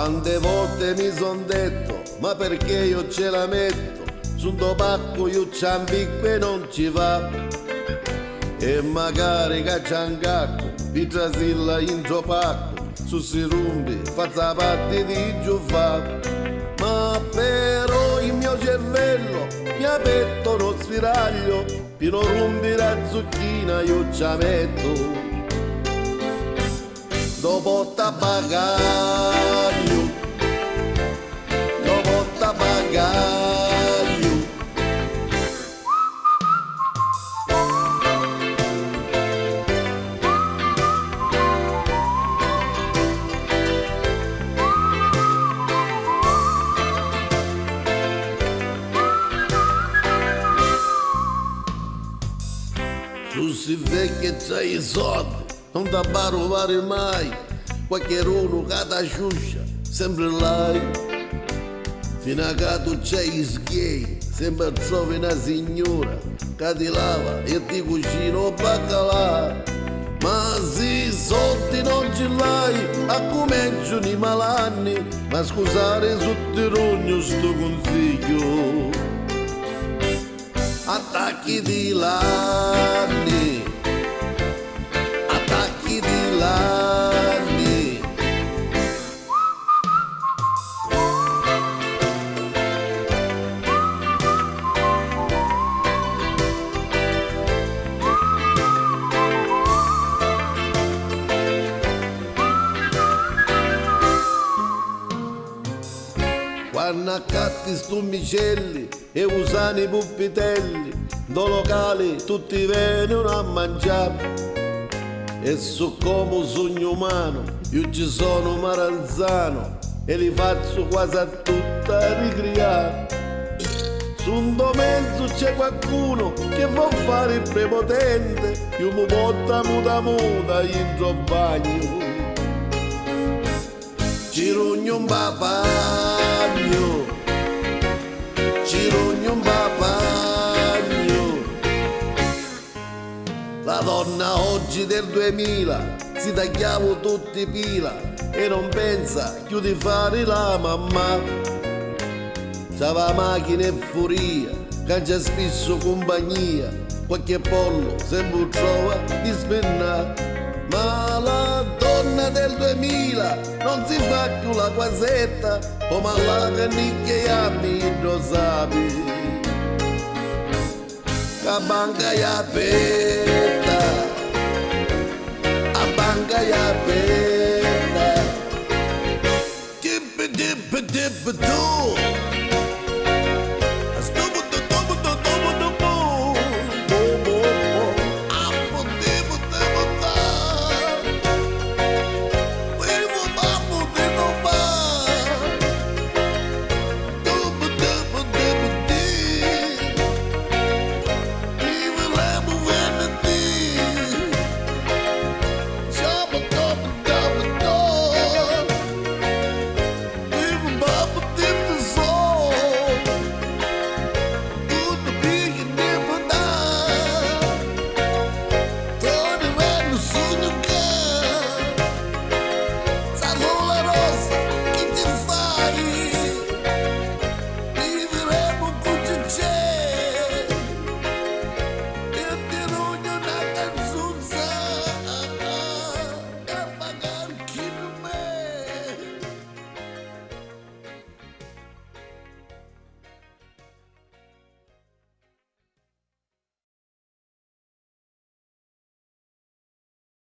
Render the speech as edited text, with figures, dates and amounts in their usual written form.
Quante volte mi son detto, ma perché io ce la metto? Su un pacco io ciambicco e non ci va. E magari cacciangacco, vi trasilla in pacco, su si rumbi, fazza parte di giufà. Ma però il mio cervello mi ha petto uno spiraglio, fino rumbi la zucchina io ci metto. Dopo tabagaglio, dopo tabagaglio. Tu si vecchia e c'hai i soldi, non da barovare mai, qualche uno che ti asciuscia, sempre là. Fino a che tu c'hai sgay, sempre trovi una signora che ti lava e ti cucina un baccalà. Ma se i soldi non ce l'hai, a cominciano i malanni, ma scusare sotterogno sto consiglio. Attacchi di lanni, attacchi di lanni. Quando accatti stu micelli e usano i puppitelli, do locali tutti vengono a mangiare. E su come sogno umano, io ci sono maranzano e li faccio quasi a tutta ricriare. Su un mezzo c'è qualcuno che vuol fare il prepotente, io mi porta muta entro il bagno. Ci rugno un papagno, ci rugno un papagno. La donna oggi del 2000 si tagliava tutti pila e non pensa più di fare la mamma. C'ava macchina e furia, cangia spesso compagnia, qualche pollo sempre trova di spennare. Ma la donna del 2000 non si fa più la quasetta, come la canicchia mi lo sapi. La banca è aperta, la banca è aperta. Dip, dip, dip, dip,